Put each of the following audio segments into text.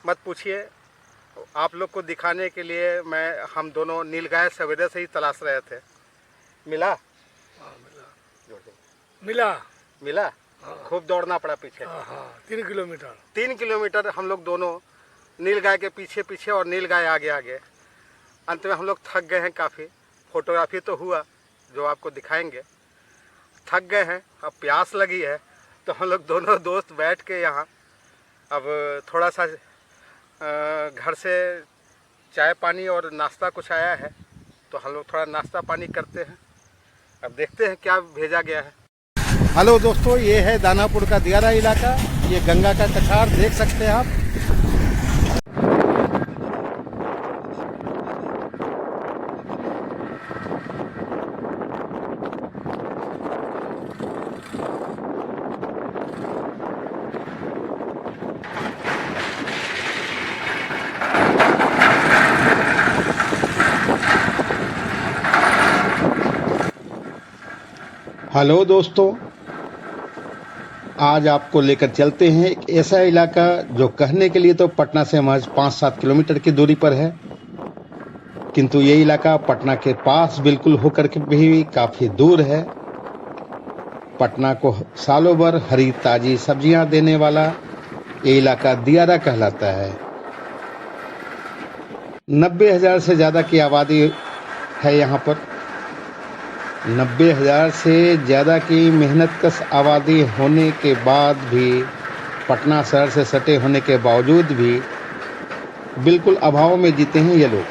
मत पूछिए। आप लोग को दिखाने के लिए हम दोनों नीलगाय सवेरे से ही तलाश रहे थे। मिला? हाँ मिला। मिला? हाँ। खूब दौड़ना पड़ा पीछे। हाँ 3 किलोमीटर। 3 किलोमीटर हम लोग दोनों नीलगाय के पीछे पीछे और नीलगाय आगे आगे। अंत में हम लोग थक गए हैं काफ़ी। फोटोग्राफी तो हुआ जो आपको दिखाएंगे। थक गए हैं, अब प्यास लगी है, तो हम लोग दोनों दोस्त बैठ के यहाँ अब थोड़ा सा घर से चाय पानी और नाश्ता कुछ आया है, तो हम लोग थोड़ा नाश्ता पानी करते हैं। अब देखते हैं क्या भेजा गया है। हेलो दोस्तों, ये है दानापुर का दियारा इलाका। ये गंगा का कछार देख सकते हैं आप। हेलो दोस्तों, आज आपको लेकर चलते हैं एक ऐसा इलाका जो कहने के लिए तो पटना से महज 5-7 किलोमीटर की दूरी पर है, किंतु ये इलाका पटना के पास बिल्कुल होकर के भी काफी दूर है। पटना को सालों भर हरी ताजी सब्जियां देने वाला ये इलाका दियारा कहलाता है। 90,000 से ज्यादा की आबादी है यहाँ पर। 90,000 से ज़्यादा की मेहनतकश आबादी होने के बाद भी, पटना शहर से सटे होने के बावजूद भी बिल्कुल अभाव में जीते हैं ये लोग।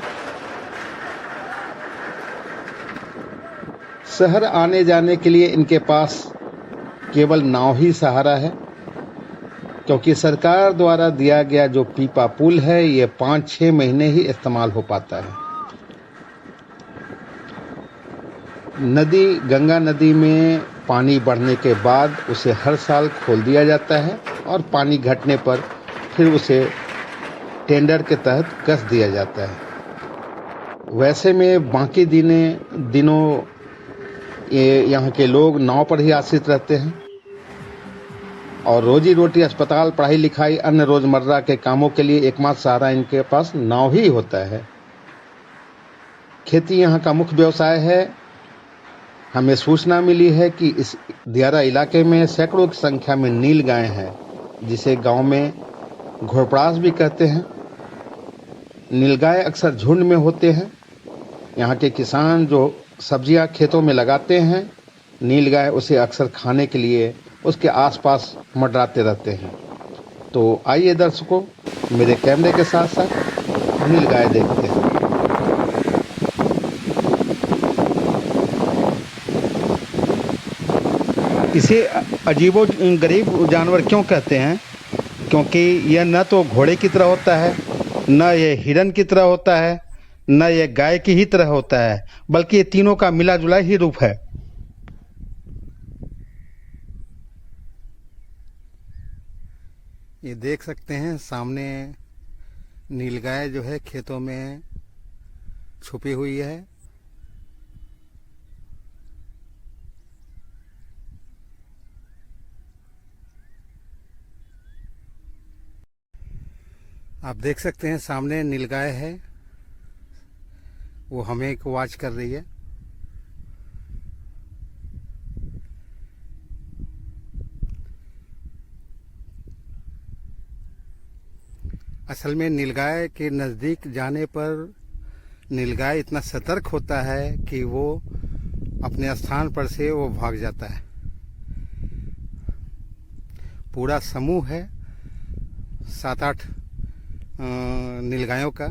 शहर आने जाने के लिए इनके पास केवल नाव ही सहारा है, क्योंकि सरकार द्वारा दिया गया जो पीपा पुल है ये 5-6 महीने ही इस्तेमाल हो पाता है। नदी, गंगा नदी में पानी बढ़ने के बाद उसे हर साल खोल दिया जाता है और पानी घटने पर फिर उसे टेंडर के तहत कस दिया जाता है। वैसे में बाकी दिनों यहाँ के लोग नाव पर ही आश्रित रहते हैं और रोजी रोटी, अस्पताल, पढ़ाई लिखाई, अन्य रोजमर्रा के कामों के लिए एकमात्र सहारा इनके पास नाव ही होता है। खेती यहाँ का मुख्य व्यवसाय है। हमें सूचना मिली है कि इस दियारा इलाके में सैकड़ों की संख्या में नीलगाय हैं, जिसे गांव में घोड़पड़ास भी कहते हैं। नीलगाय अक्सर झुंड में होते हैं। यहाँ के किसान जो सब्जियां खेतों में लगाते हैं, नीलगाय उसे अक्सर खाने के लिए उसके आसपास मंडराते रहते हैं। तो आइए दर्शकों, मेरे कैमरे के साथ साथ नीलगाय देखते हैं। इसे अजीबो गरीब जानवर क्यों कहते हैं? क्योंकि यह न तो घोड़े की तरह होता है, न ये हिरन की तरह होता है, न ये गाय की ही तरह होता है, बल्कि ये तीनों का मिला जुला ही रूप है। ये देख सकते हैं सामने नीलगाय जो है खेतों में छुपी हुई है। आप देख सकते हैं सामने नीलगाय है, वो हमें को वॉच कर रही है। असल में नीलगाय के नज़दीक जाने पर नीलगाय इतना सतर्क होता है कि वो अपने स्थान पर से वो भाग जाता है। पूरा समूह है 7-8 नीलगायों का,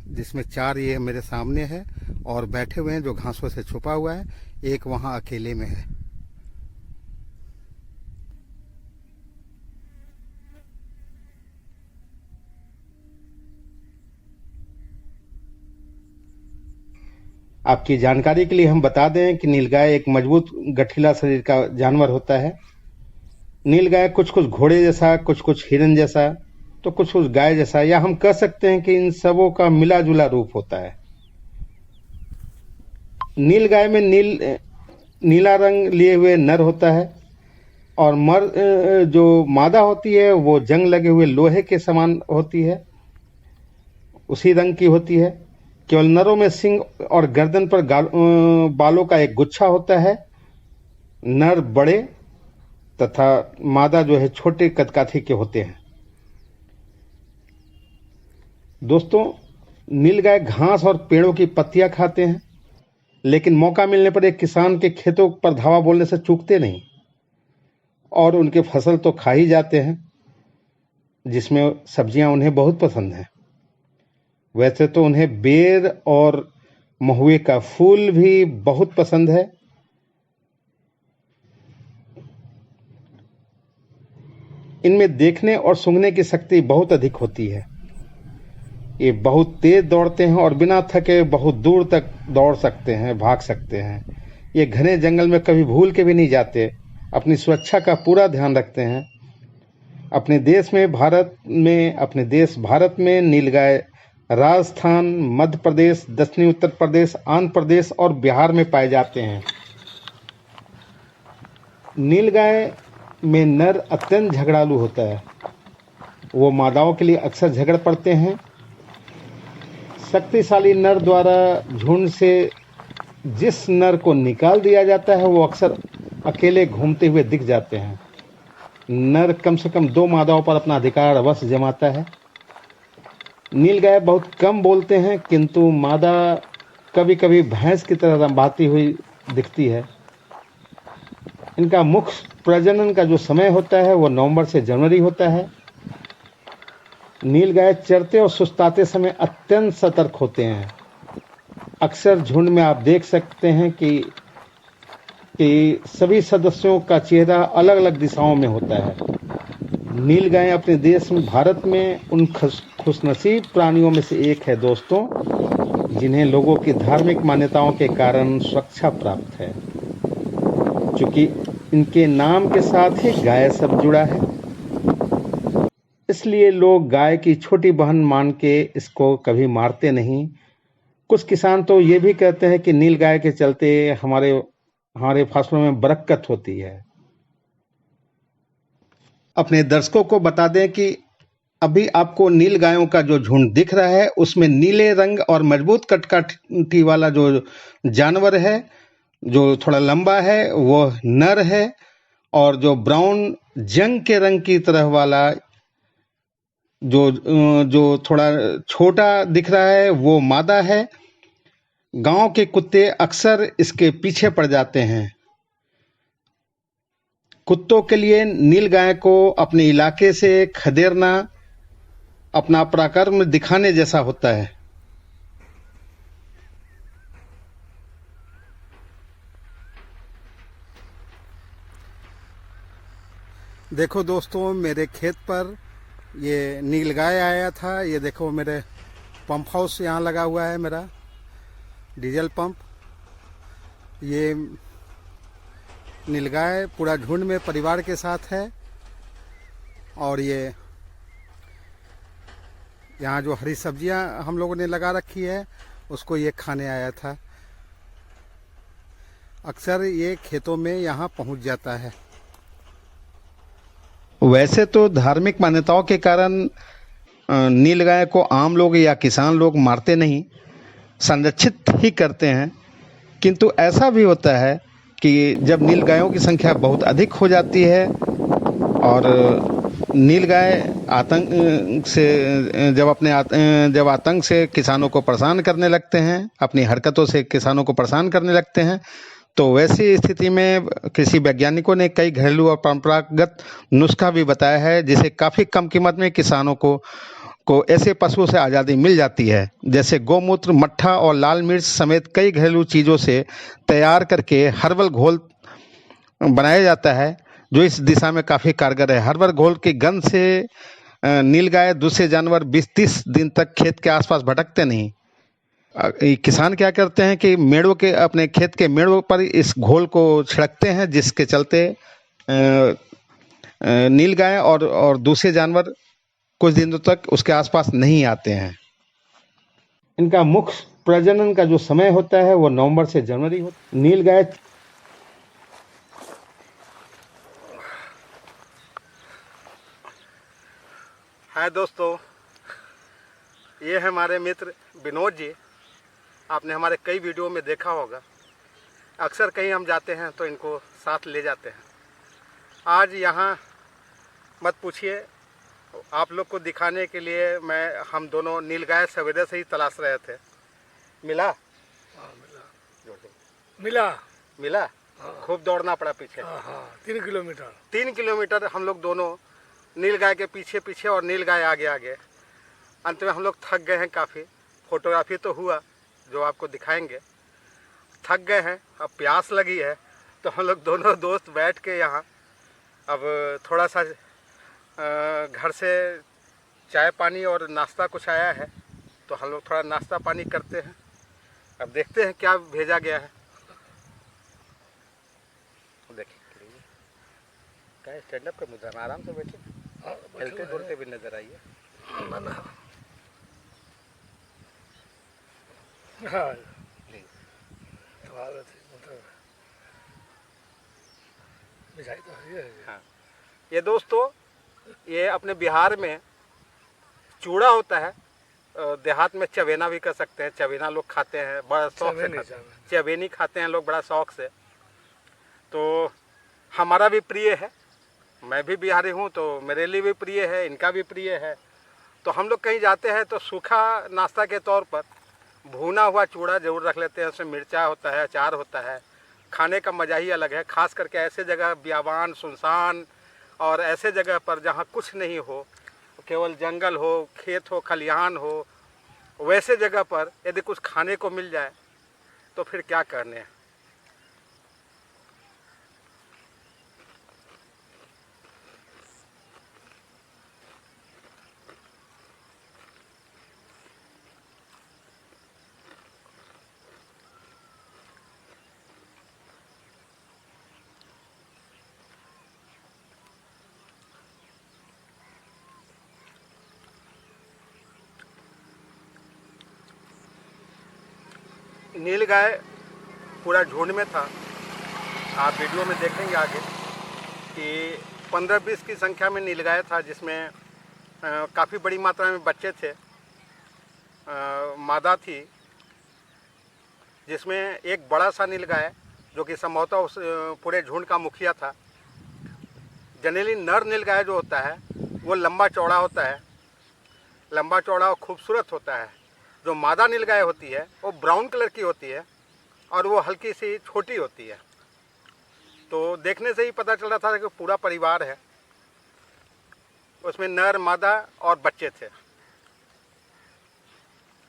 जिसमें 4 ये मेरे सामने है और बैठे हुए हैं जो घासों से छुपा हुआ है। एक वहां अकेले में है। आपकी जानकारी के लिए हम बता दें कि नीलगाय एक मजबूत गठीला शरीर का जानवर होता है। नीलगाय कुछ कुछ घोड़े जैसा, कुछ कुछ हिरन जैसा, तो कुछ कुछ गाय जैसा, या हम कह सकते हैं कि इन सबों का मिला जुला रूप होता है। नीलगाय में नीला रंग लिए हुए नर होता है और जो मादा होती है वो जंग लगे हुए लोहे के समान होती है, उसी रंग की होती है। केवल नरों में सिंग और गर्दन पर बालों का एक गुच्छा होता है। नर बड़े तथा मादा जो है छोटे कदकाठी के होते हैं। दोस्तों, नीलगाय घास और पेड़ों की पत्तियां खाते हैं, लेकिन मौका मिलने पर एक किसान के खेतों पर धावा बोलने से चूकते नहीं और उनके फसल तो खा ही जाते हैं, जिसमें सब्जियां उन्हें बहुत पसंद हैं। वैसे तो उन्हें बेर और महुए का फूल भी बहुत पसंद है। इनमें देखने और सूंघने की शक्ति बहुत अधिक होती है। ये बहुत तेज दौड़ते हैं और बिना थके बहुत दूर तक दौड़ सकते हैं, भाग सकते हैं। ये घने जंगल में कभी भूल के भी नहीं जाते, अपनी सुरक्षा का पूरा ध्यान रखते हैं। अपने देश भारत में नीलगाय राजस्थान, मध्य प्रदेश, दक्षिणी उत्तर प्रदेश, आंध्र प्रदेश और बिहार में पाए जाते हैं। नीलगाय में नर अत्यंत झगड़ालू होता है। वो मादाओं के लिए अक्सर झगड़ पड़ते हैं। शक्तिशाली नर द्वारा झुंड से जिस नर को निकाल दिया जाता है वो अक्सर अकेले घूमते हुए दिख जाते हैं। नर कम से कम 2 मादाओं पर अपना अधिकार अवश्य जमाता है। नीलगाय बहुत कम बोलते हैं, किंतु मादा कभी कभी भैंस की तरह रंभाती हुई दिखती है। इनका मुख्य प्रजनन का जो समय होता है वो नवंबर से जनवरी होता है। नीलगाय चरते और सुस्ताते समय अत्यंत सतर्क होते हैं। अक्सर झुंड में आप देख सकते हैं कि सभी सदस्यों का चेहरा अलग अलग दिशाओं में होता है। नीलगाय अपने देश में भारत में उन खुशनसीब प्राणियों में से एक है दोस्तों, जिन्हें लोगों की धार्मिक मान्यताओं के कारण सुरक्षा प्राप्त है। क्योंकि इनके नाम के साथ ही गाय शब्द जुड़ा है, इसलिए लोग गाय की छोटी बहन मान के इसको कभी मारते नहीं। कुछ किसान तो ये भी कहते हैं कि नीलगाय के चलते हमारे फसलों में बरकत होती है। अपने दर्शकों को बता दें कि अभी आपको नीलगायों का जो झुंड दिख रहा है उसमें नीले रंग और मजबूत कटकाठी वाला जो जानवर है, जो थोड़ा लंबा है, वो नर है, और जो ब्राउन जंग के रंग की तरह वाला जो थोड़ा छोटा दिख रहा है वो मादा है। गांव के कुत्ते अक्सर इसके पीछे पड़ जाते हैं। कुत्तों के लिए नीलगाय को अपने इलाके से खदेड़ना अपना पराक्रम दिखाने जैसा होता है। देखो दोस्तों, मेरे खेत पर ये नीलगाय आया था। ये देखो मेरे पंप हाउस यहाँ लगा हुआ है, मेरा डीजल पंप। ये नीलगाय पूरा झुंड में परिवार के साथ है और ये यहाँ जो हरी सब्जियाँ हम लोगों ने लगा रखी है उसको ये खाने आया था। अक्सर ये खेतों में यहाँ पहुँच जाता है। वैसे तो धार्मिक मान्यताओं के कारण नीलगाय को आम लोग या किसान लोग मारते नहीं, संरक्षित ही करते हैं। किंतु ऐसा भी होता है कि जब नीलगायों की संख्या बहुत अधिक हो जाती है और नीलगाय जब आतंक से किसानों को परेशान करने लगते हैं, अपनी हरकतों से किसानों को परेशान करने लगते हैं, तो वैसी स्थिति में कृषि वैज्ञानिकों ने कई घरेलू और परंपरागत नुस्खा भी बताया है, जिसे काफ़ी कम कीमत में किसानों को ऐसे पशुओं से आज़ादी मिल जाती है। जैसे गौमूत्र, मट्ठा और लाल मिर्च समेत कई घरेलू चीज़ों से तैयार करके हर्बल घोल बनाया जाता है, जो इस दिशा में काफ़ी कारगर है। हर्बल घोल की गंध से नीलगाय दूसरे जानवर 20-30 दिन तक खेत के आसपास भटकते नहीं। किसान क्या करते हैं कि अपने खेत के मेड़ों पर इस घोल को छिड़कते हैं, जिसके चलते नीलगाय और दूसरे जानवर कुछ दिनों तक उसके आसपास नहीं आते हैं। इनका मुख्य प्रजनन का जो समय होता है वो नवंबर से जनवरी होता है। नीलगाय हाय दोस्तों, ये है हमारे मित्र विनोद जी। आपने हमारे कई वीडियो में देखा होगा। अक्सर कहीं हम जाते हैं तो इनको साथ ले जाते हैं। आज यहाँ मत पूछिए, आप लोग को दिखाने के लिए हम दोनों नीलगाय सवेरे से ही तलाश रहे थे। मिला? हाँ मिला। जोड़ दो। मिला। मिला? खूब दौड़ना पड़ा पीछे। हाँ 3 किलोमीटर। 3 किलोमीटर हम लोग दोनों नीलगाय के पीछे पीछे और नीलगाय आगे आगे। अंत में हम लोग थक गए हैं काफ़ी। फोटोग्राफी तो हुआ जो आपको दिखाएंगे। थक गए हैं, अब प्यास लगी है, तो हम लोग दोनों दोस्त बैठ के यहाँ अब थोड़ा सा घर से चाय पानी और नाश्ता कुछ आया है, तो हम लोग थोड़ा नाश्ता पानी करते हैं। अब देखते हैं क्या भेजा गया है। देखिए क्या स्टैंड अप का मुद्दा है, आराम से बैठिए, हिलते डुलते भी नजर आइए। हाँ जी। तो है। हाँ, ये दोस्तों, ये अपने बिहार में चूड़ा होता है, देहात में चवेना भी कर सकते हैं। चवेना लोग खाते हैं बड़ा शौक से, चवेनी खाते हैं लोग बड़ा शौक से। तो हमारा भी प्रिय है, मैं भी बिहारी हूँ तो मेरे लिए भी प्रिय है, इनका भी प्रिय है। तो हम लोग कहीं जाते हैं तो सूखा नाश्ता के तौर पर भुना हुआ चूड़ा ज़रूर रख लेते हैं। उसमें मिर्चा होता है, अचार होता है। खाने का मज़ा ही अलग है, ख़ास करके ऐसे जगह बियाबान सुनसान और ऐसे जगह पर जहाँ कुछ नहीं हो, केवल जंगल हो, खेत हो, खलिहान हो, वैसे जगह पर यदि कुछ खाने को मिल जाए तो फिर क्या करने हैं। नीलगाय पूरा झुंड में था। आप वीडियो में देखेंगे आगे कि 15-20 की संख्या में नीलगाय था, जिसमें काफ़ी बड़ी मात्रा में बच्चे थे। मादा थी, जिसमें एक बड़ा सा नीलगाय जो कि संभवतः उस पूरे झुंड का मुखिया था। जनरली नर नीलगाय जो होता है वो लंबा चौड़ा होता है, लंबा चौड़ा और खूबसूरत होता है। जो मादा नीलगाय होती है वो ब्राउन कलर की होती है और वो हल्की सी छोटी होती है। तो देखने से ही पता चल रहा था कि पूरा परिवार है, उसमें नर मादा और बच्चे थे।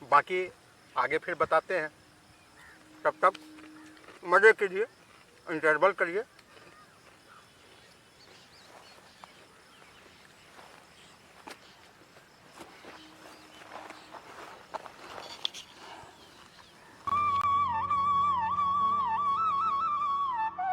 बाकी आगे फिर बताते हैं। तब तक मज़े कीजिए, इंटरवल करिए।